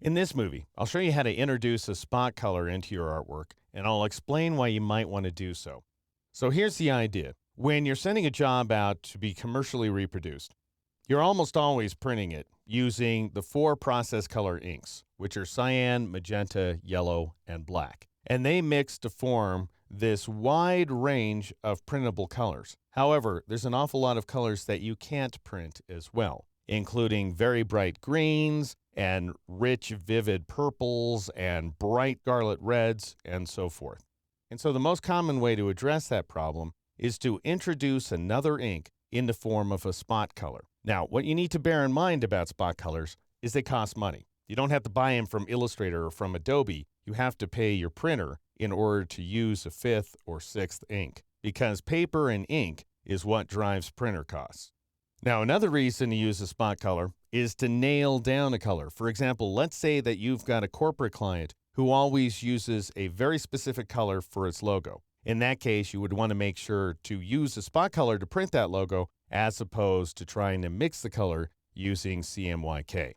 In this movie, I'll show you how to introduce a spot color into your artwork, and I'll explain why you might want to do so. So here's the idea. When you're sending a job out to be commercially reproduced, you're almost always printing it using the four process color inks, which are cyan, magenta, yellow, and black. And they mix to form this wide range of printable colors. However, there's an awful lot of colors that you can't print as well, including very bright greens and rich, vivid purples and bright scarlet reds and so forth. And so the most common way to address that problem is to introduce another ink in the form of a spot color. Now, what you need to bear in mind about spot colors is they cost money. You don't have to buy them from Illustrator or from Adobe. You have to pay your printer in order to use a fifth or sixth ink, because paper and ink is what drives printer costs. Now, another reason to use a spot color is to nail down a color. For example, let's say that you've got a corporate client who always uses a very specific color for its logo. In that case, you would want to make sure to use a spot color to print that logo as opposed to trying to mix the color using CMYK.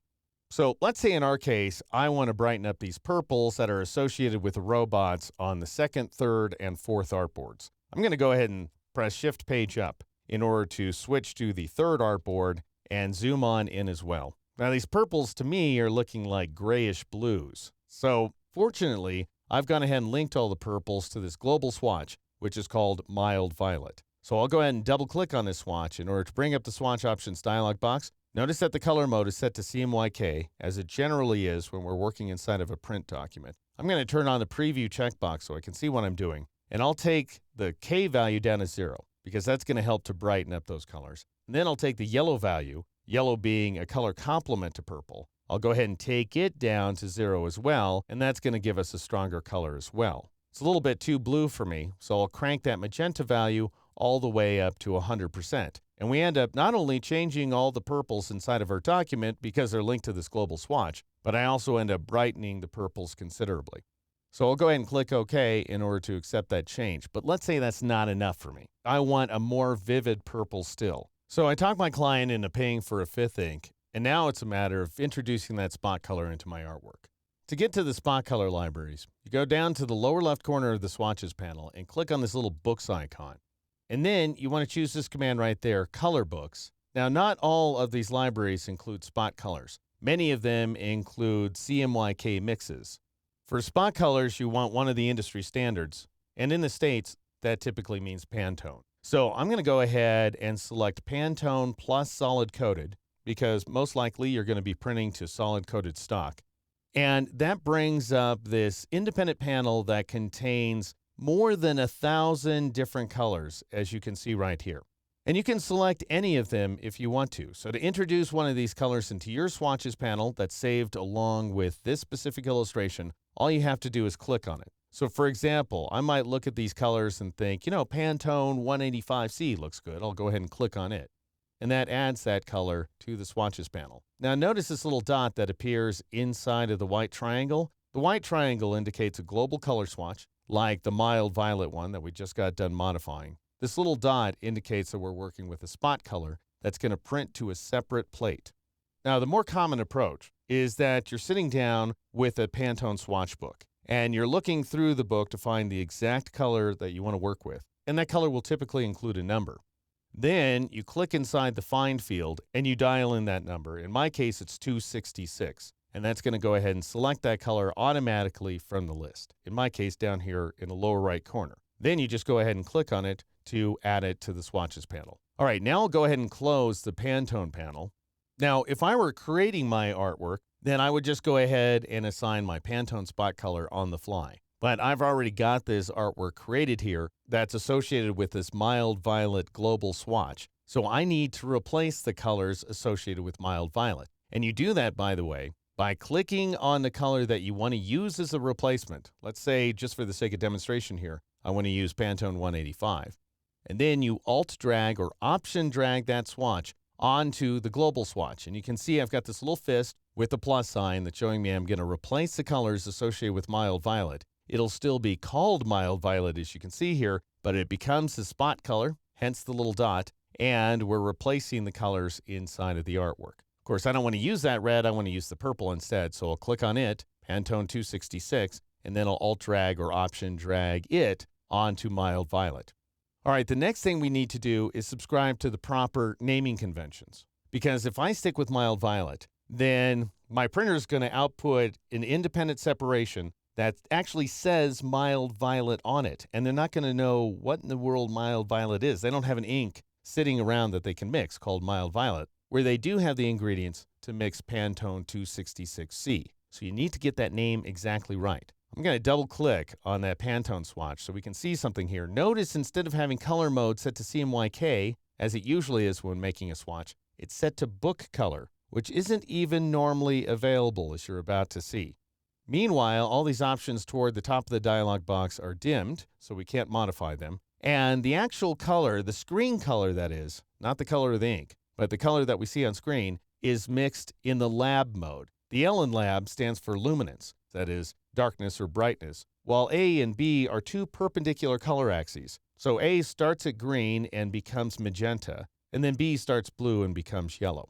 So let's say in our case, I want to brighten up these purples that are associated with the robots on the second, third, and fourth artboards. I'm going to go ahead and press Shift Page Up in order to switch to the third artboard and zoom on in as well. Now these purples to me are looking like grayish blues. So fortunately, I've gone ahead and linked all the purples to this global swatch, which is called Mild Violet. So I'll go ahead and double click on this swatch in order to bring up the swatch options dialog box. Notice that the color mode is set to CMYK, as it generally is when we're working inside of a print document. I'm going to turn on the preview checkbox so I can see what I'm doing. And I'll take the K value down to 0, because that's going to help to brighten up those colors. And then I'll take the yellow value, yellow being a color complement to purple. I'll go ahead and take it down to 0 as well, and that's going to give us a stronger color as well. It's a little bit too blue for me, so I'll crank that magenta value all the way up to 100%. And we end up not only changing all the purples inside of our document because they're linked to this global swatch, but I also end up brightening the purples considerably. So I'll go ahead and click OK in order to accept that change. But let's say that's not enough for me. I want a more vivid purple still. So I talked my client into paying for a fifth ink, and now it's a matter of introducing that spot color into my artwork. To get to the spot color libraries, you go down to the lower left corner of the swatches panel and click on this little books icon. And then you want to choose this command right there, Color Books. Now, not all of these libraries include spot colors. Many of them include CMYK mixes. For spot colors, you want one of the industry standards. And in the States, that typically means Pantone. So I'm going to go ahead and select Pantone plus solid coated, because most likely you're going to be printing to solid coated stock. And that brings up this independent panel that contains more than 1,000 different colors, as you can see right here. And you can select any of them if you want to. So to introduce one of these colors into your swatches panel that's saved along with this specific illustration, all you have to do is click on it. So for example, I might look at these colors and think, Pantone 185C looks good. I'll go ahead and click on it. And that adds that color to the swatches panel. Now notice this little dot that appears inside of the white triangle. The white triangle indicates a global color swatch, like the mild violet one that we just got done modifying. This little dot indicates that we're working with a spot color that's going to print to a separate plate. Now, the more common approach is that you're sitting down with a Pantone swatch book, and you're looking through the book to find the exact color that you want to work with. And that color will typically include a number. Then you click inside the Find field, and you dial in that number. In my case, it's 266. And that's going to go ahead and select that color automatically from the list. In my case, down here in the lower right corner. Then you just go ahead and click on it to add it to the swatches panel. All right, now I'll go ahead and close the Pantone panel. Now, if I were creating my artwork, then I would just go ahead and assign my Pantone spot color on the fly. But I've already got this artwork created here that's associated with this mild violet global swatch. So I need to replace the colors associated with mild violet. And you do that, by the way, by clicking on the color that you want to use as a replacement. Let's say, just for the sake of demonstration here, I want to use Pantone 185. And then you Alt-drag or Option-drag that swatch onto the global swatch. And you can see I've got this little fist with a plus sign that's showing me I'm going to replace the colors associated with mild violet. It'll still be called mild violet, as you can see here, but it becomes the spot color, hence the little dot, and we're replacing the colors inside of the artwork. course, I don't want to use that red. I want to use the purple instead. So I'll click on it, Pantone 266, and then I'll Alt drag or Option drag it onto mild violet. All right, the next thing we need to do is subscribe to the proper naming conventions. Because if I stick with mild violet, then my printer is going to output an independent separation that actually says mild violet on it. And they're not going to know what in the world mild violet is. They don't have an ink sitting around that they can mix called mild violet, where they do have the ingredients to mix Pantone 266C. So you need to get that name exactly right. I'm going to double click on that Pantone swatch so we can see something here. Notice instead of having color mode set to CMYK, as it usually is when making a swatch, it's set to book color, which isn't even normally available, as you're about to see. Meanwhile, all these options toward the top of the dialog box are dimmed, so we can't modify them. And the actual color, the screen color that is, not the color of the ink, but the color that we see on screen, is mixed in the lab mode. The L in lab stands for luminance, that is, darkness or brightness, while A and B are two perpendicular color axes. So A starts at green and becomes magenta, and then B starts blue and becomes yellow.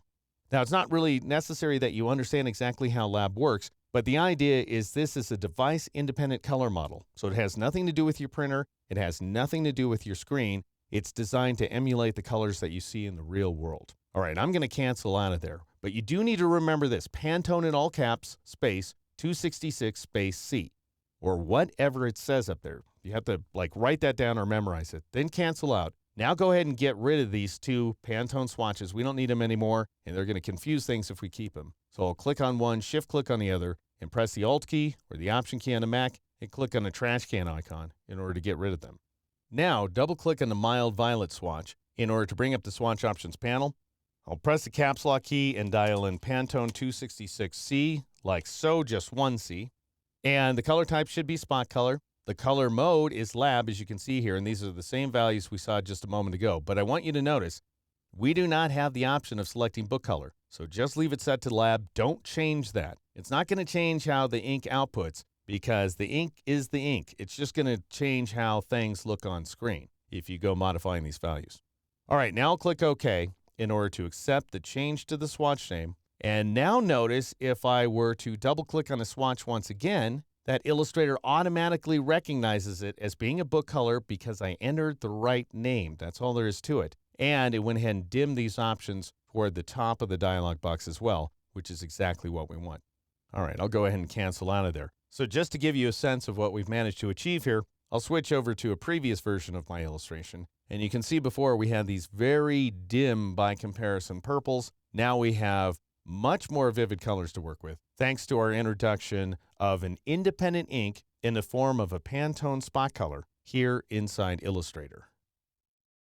Now, it's not really necessary that you understand exactly how lab works, but the idea is this is a device-independent color model. So it has nothing to do with your printer. It has nothing to do with your screen. It's designed to emulate the colors that you see in the real world. All right, I'm going to cancel out of there. But you do need to remember this, Pantone in all caps, space, 266, space C, or whatever it says up there. You have to write that down or memorize it, then cancel out. Now go ahead and get rid of these two Pantone swatches. We don't need them anymore, and they're going to confuse things if we keep them. So I'll click on one, shift-click on the other, and press the Alt key or the Option key on a Mac, and click on the trash can icon in order to get rid of them. Now, double-click on the mild violet swatch in order to bring up the swatch options panel. I'll press the caps lock key and dial in Pantone 266C, like so, just one C. And the color type should be spot color. The color mode is lab, as you can see here, and these are the same values we saw just a moment ago. But I want you to notice, we do not have the option of selecting book color. So just leave it set to lab. Don't change that. It's not going to change how the ink outputs because the ink is the ink. It's just going to change how things look on screen if you go modifying these values. All right, now I'll click OK in order to accept the change to the swatch name. And now notice if I were to double click on a swatch once again, that Illustrator automatically recognizes it as being a book color because I entered the right name. That's all there is to it. And it went ahead and dimmed these options toward the top of the dialog box as well, which is exactly what we want. All right, I'll go ahead and cancel out of there. So just to give you a sense of what we've managed to achieve here, I'll switch over to a previous version of my illustration. And you can see before we had these very dim by comparison purples. Now we have much more vivid colors to work with, thanks to our introduction of an independent ink in the form of a Pantone spot color here inside Illustrator.